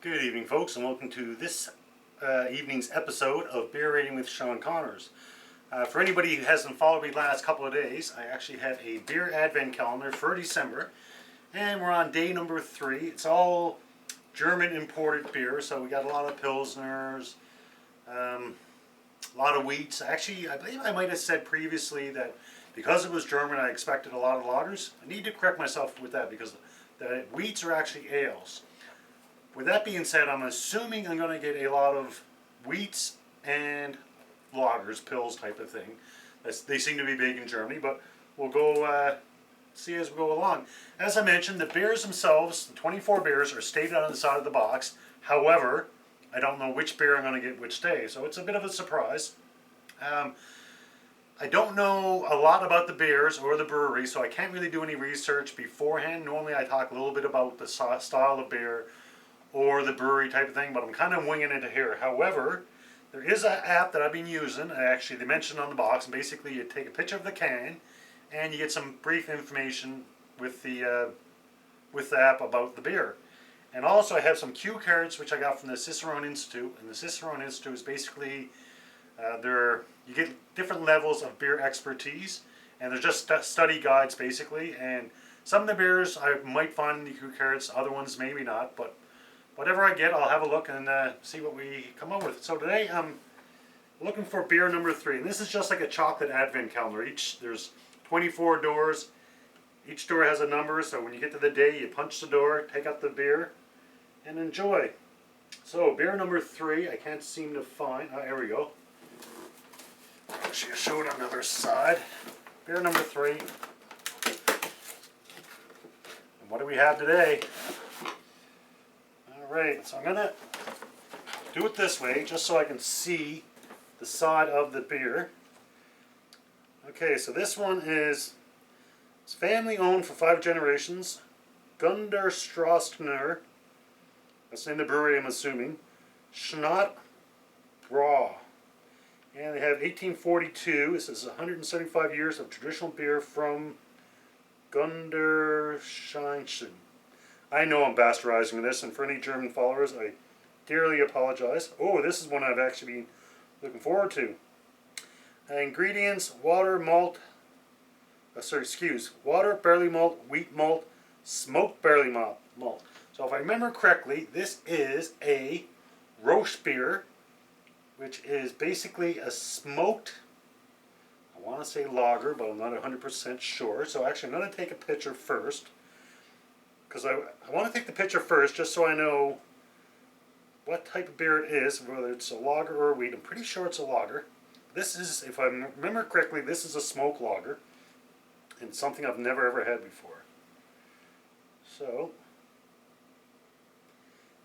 Good evening, folks, and welcome to this evening's episode of Beer Rating with Sean Connors. For anybody who hasn't followed me the last couple of days, I actually have a beer advent calendar for December, and we're on day number 3. It's all German imported beer, so we got a lot of Pilsners, a lot of wheats. Actually, I believe I might have said previously that because it was German, I expected a lot of lagers. I need to correct myself with that because the wheats are actually ales. With that being said, I'm assuming I'm going to get a lot of wheats and lagers, pills type of thing. They seem to be big in Germany, but we'll go see as we go along. As I mentioned, the beers themselves, the 24 beers, are stated on the side of the box. However, I don't know which beer I'm going to get which day, so it's a bit of a surprise. I don't know a lot about the beers or the brewery, so I can't really do any research beforehand. Normally I talk a little bit about the style of beer or the brewery type of thing, but I'm kind of winging it here. However, there is an app that I've been using. Actually, they mentioned on the box, and basically you take a picture of the can and you get some brief information with the app about the beer. And also I have some cue cards which I got from the Cicerone Institute, and the Cicerone Institute is basically you get different levels of beer expertise, and they're just study guides basically, and some of the beers I might find in the cue cards, other ones maybe not, but whatever I get, I'll have a look and see what we come up with. So today I'm looking for beer number 3, and this is just like a chocolate advent calendar. There's 24 doors. Each door has a number, so when you get to the day, you punch the door, take out the beer, and enjoy. So beer number 3, I can't seem to find. Oh, here we go. Actually, I'll show it on the other side. Beer number 3. And what do we have today? Alright, so I'm going to do it this way just so I can see the side of the beer. Okay, so this one it's family owned for 5 generations. Gunderstrostner, that's the name of the brewery I'm assuming. Schnott Brau. And they have 1842. This is 175 years of traditional beer from Gunderscheinchen. I know I'm bastardizing this, and for any German followers, I dearly apologize. Oh, this is one I've actually been looking forward to. Ingredients: water, malt, water, barley malt, wheat malt, smoked barley malt. So if I remember correctly, this is a roast beer, which is basically a smoked, I want to say lager, but I'm not 100% sure. So actually I'm going to take a picture first, because I want to take the picture first just so I know what type of beer it is, whether it's a lager or a wheat. I'm pretty sure it's a lager. This is, if I remember correctly, this is a smoked lager, and something I've never ever had before. So,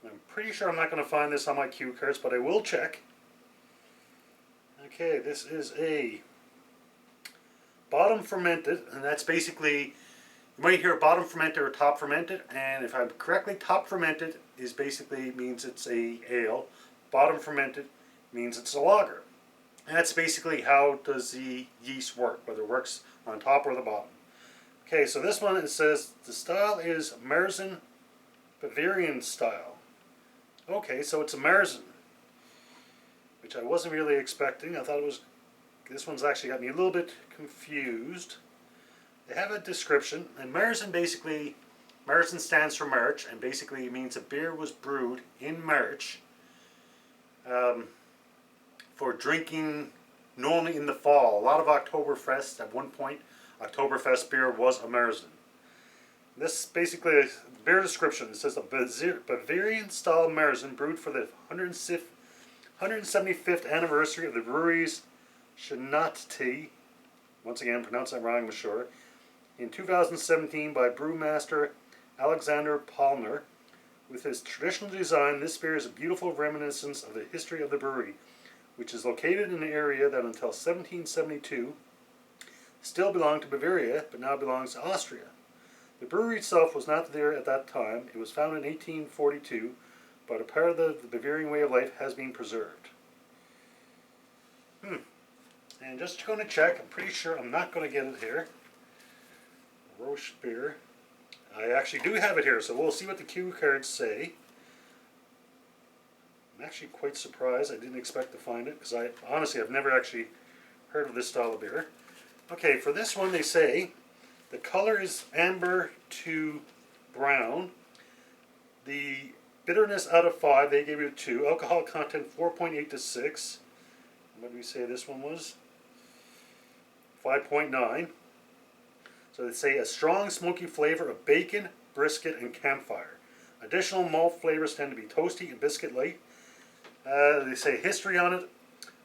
I'm pretty sure I'm not going to find this on my cue cards, but I will check. Okay, this is a bottom fermented, and that's basically, you might hear bottom fermented or top fermented, and if I'm correctly, top fermented is basically means it's a ale. Bottom fermented means it's a lager. And that's basically how does the yeast work, whether it works on top or the bottom. Okay, so this one, it says the style is Marzen Bavarian style. Okay, so it's a Marzen, which I wasn't really expecting. I thought it was, this one's actually got me a little bit confused. They have a description, and Marzen basically, Marzen stands for March, and basically it means a beer was brewed in March for drinking normally in the fall. A lot of Oktoberfest, at one point, Oktoberfest beer was a Marzen. This basically is beer description. It says a Bavarian style Marzen brewed for the 175th anniversary of the brewery's Schnott. Once again, pronounce that wrong, I'm sure. In 2017 by brewmaster Alexander Palmer. With his traditional design, this beer is a beautiful reminiscence of the history of the brewery, which is located in an area that until 1772 still belonged to Bavaria, but now belongs to Austria. The brewery itself was not there at that time. It was founded in 1842, but a part of the Bavarian way of life has been preserved. And just going to check, I'm pretty sure I'm not going to get it here. Roast beer. I actually do have it here, so we'll see what the cue cards say. I'm actually quite surprised. I didn't expect to find it because I've never actually heard of this style of beer. Okay, for this one they say the color is amber to brown. The bitterness out of 5, they gave it a 2. Alcohol content 4.8 to 6. What did we say this one was? 5.9. So they say a strong smoky flavor of bacon, brisket, and campfire. Additional malt flavors tend to be toasty and biscuit light. They say history on it.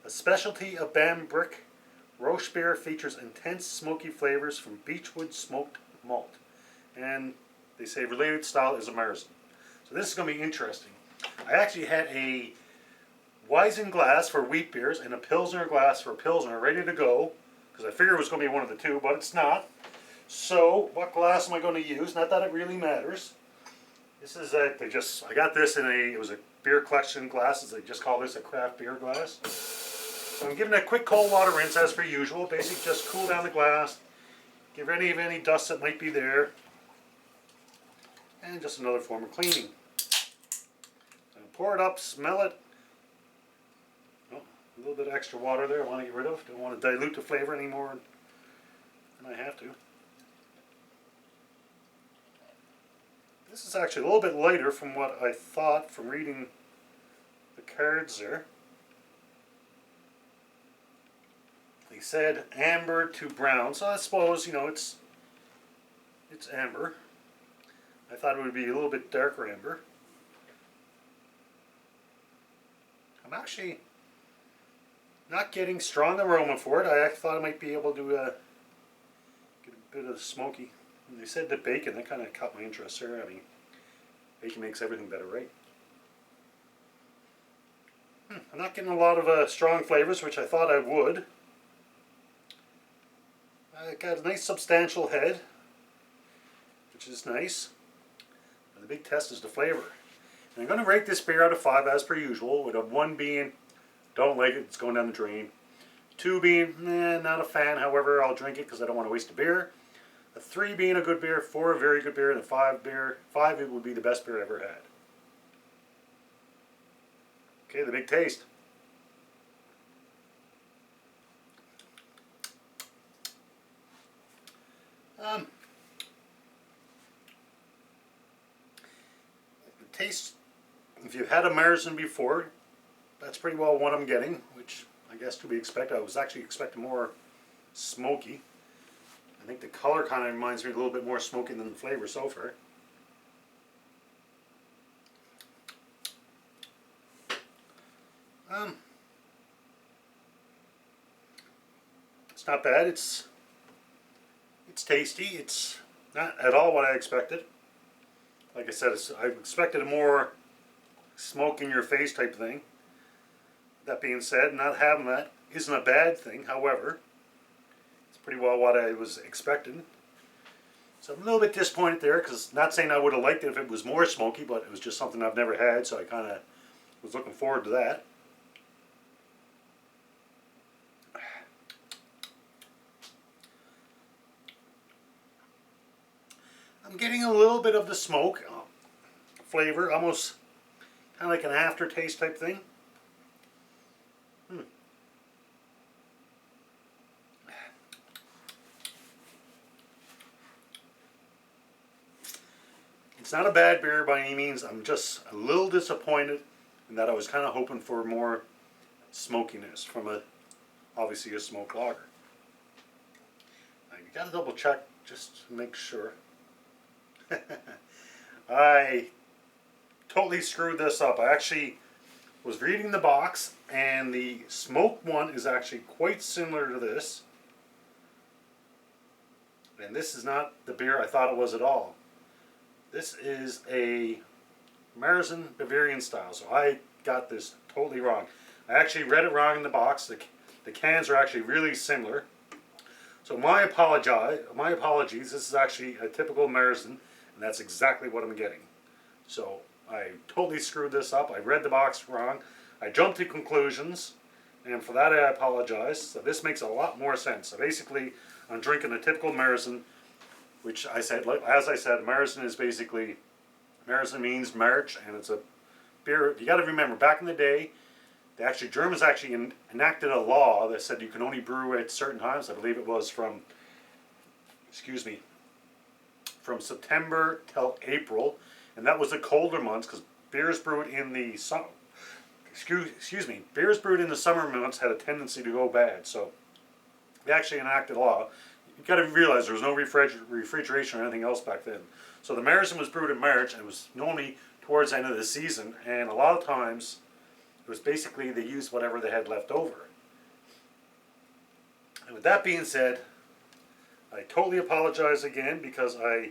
A specialty of Bambrick, Roche beer features intense smoky flavors from beechwood smoked malt. And they say related style is a Marzen. So this is going to be interesting. I actually had a Weizen glass for wheat beers and a Pilsner glass for Pilsner ready to go because I figured it was going to be one of the two, but it's not. So what glass am I going to use? Not that it really matters. This is I got this in it was a beer collection glasses. They just call this a craft beer glass. So I'm giving it a quick cold water rinse as per usual. Basically just cool down the glass, get rid of any dust that might be there, and just another form of cleaning. So pour it up, smell it. Oh, a little bit of extra water there I want to get rid of. Don't want to dilute the flavor any more than I have to. This is actually a little bit lighter from what I thought from reading the cards there. They said amber to brown, so I suppose, you know, it's amber. I thought it would be a little bit darker amber. I'm actually not getting strong aroma for it. I thought I might be able to get a bit of smoky. And they said the bacon, that kind of caught my interest there. I mean, bacon makes everything better, right? I'm not getting a lot of strong flavors, which I thought I would. I got a nice substantial head, which is nice. And the big test is the flavor. And I'm going to rate this beer out of 5 as per usual, with a 1 being, don't like it, it's going down the drain. 2 being, not a fan, however, I'll drink it because I don't want to waste the beer. A 3 being a good beer, 4 a very good beer, and a 5 it would be the best beer I ever had. Okay, the big taste. The taste, if you've had a Marzen before, that's pretty well what I'm getting, which I guess to be expected. I was actually expecting more smoky. I think the color kind of reminds me a little bit more smoky than the flavor so far. It's not bad. It's tasty. It's not at all what I expected. Like I said, I expected a more smoke in your face type thing. That being said, not having that isn't a bad thing. However, it's pretty well what I was expecting. So I'm a little bit disappointed there, because not saying I would have liked it if it was more smoky, but it was just something I've never had, so I kind of was looking forward to that. I'm getting a little bit of the smoke flavor, almost kind of like an aftertaste type thing. It's not a bad beer by any means. I'm just a little disappointed in that I was kind of hoping for more smokiness from obviously a smoked lager. Now, you got to double check just to make sure. I totally screwed this up. I actually was reading the box, and the smoked one is actually quite similar to this. And this is not the beer I thought it was at all. This is a Marzen Bavarian style, so I got this totally wrong. I actually read it wrong in the box. The cans are actually really similar. So my apologies. This is actually a typical Marzen, and that's exactly what I'm getting. So I totally screwed this up. I read the box wrong. I jumped to conclusions, and for that I apologize. So this makes a lot more sense. So basically, I'm drinking a typical Marzen, which as I said, Marzen is basically, Marzen means March, and it's a beer, you got to remember, back in the day, Germans actually enacted a law that said you can only brew at certain times. I believe it was from, excuse me, from September till April, and that was the colder months because beers brewed in the summer. Excuse me, beers brewed in the summer months had a tendency to go bad. So they actually enacted a law. You got to realize there was no refrigeration or anything else back then. So the Marzen was brewed in March, and it was normally towards the end of the season, and a lot of times it was basically they used whatever they had left over. And with that being said, I totally apologize again because I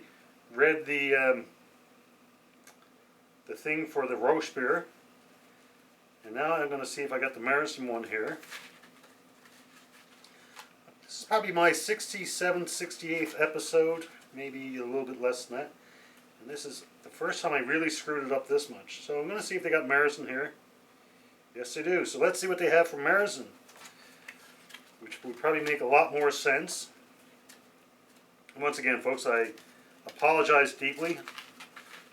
read the thing for the roast beer, and now I'm going to see if I got the Marzen one here. This is probably my 67th, 68th episode, maybe a little bit less than that. And this is the first time I really screwed it up this much. So I'm going to see if they got Marzen here. Yes, they do. So let's see what they have for Marzen, which would probably make a lot more sense. And once again, folks, I apologize deeply.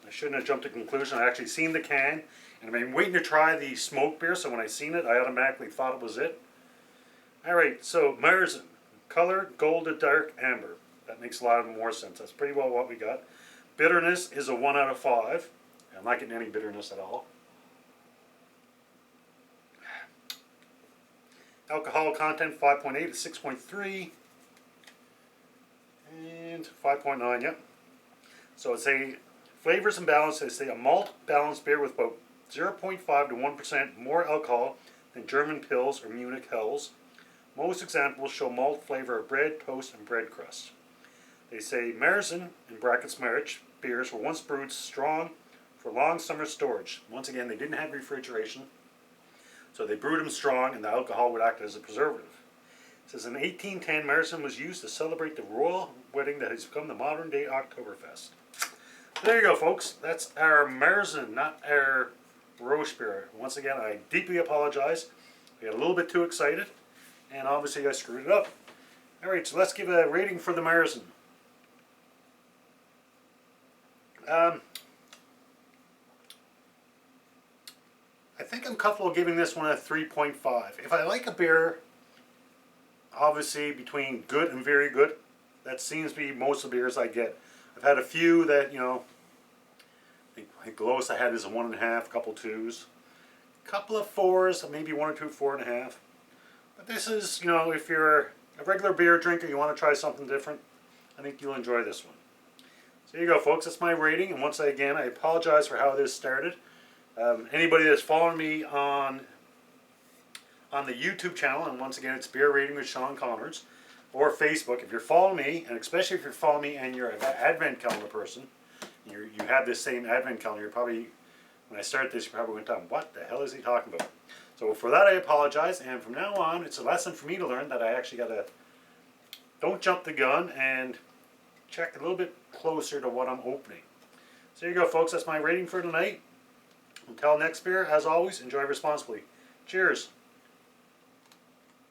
I shouldn't have jumped to conclusion. I actually seen the can, and I've been waiting to try the smoke beer, so when I seen it, I automatically thought it was it. Alright, so Marzen. Color, gold to dark amber. That makes a lot more sense. That's pretty well what we got. Bitterness is a 1 out of 5. I'm not getting any bitterness at all. Alcohol content 5.8 to 6.3. And 5.9, yep. So it's a flavors and balance. They say a malt balanced beer with about 0.5 to 1% more alcohol than German Pils or Munich Helles. Most examples show malt flavor of bread, toast, and bread crust. They say Marzen, in brackets March, beers were once brewed strong for long summer storage. Once again, they didn't have refrigeration, so they brewed them strong, and the alcohol would act as a preservative. It says in 1810, Marzen was used to celebrate the royal wedding that has become the modern-day Oktoberfest. So there you go, folks. That's our Marzen, not our roast beer. Once again, I deeply apologize. I got a little bit too excited, and obviously I screwed it up. Alright, so let's give a rating for the Marzen. I think I'm comfortable giving this one a 3.5. If I like a beer, obviously between good and very good, that seems to be most of the beers I get. I've had a few that, you know, I think the lowest I had is a 1.5, a couple 2s, a couple of 4s, maybe 1 or 2 4.5. But this is, you know, if you're a regular beer drinker, you want to try something different, I think you'll enjoy this one. So there you go, folks. That's my rating, and once again, I apologize for how this started. Anybody that's following me on the YouTube channel, and once again, it's Beer Rating with Sean Connors, or Facebook. If you're following me, and especially if you're following me and you're an Advent calendar person, and you have this same Advent calendar, you're probably, when I started this, you probably went down, what the hell is he talking about? So for that, I apologize, and from now on, it's a lesson for me to learn that I actually got to, don't jump the gun, and check a little bit closer to what I'm opening. So there you go, folks. That's my rating for tonight. Until next beer, as always, enjoy responsibly. Cheers.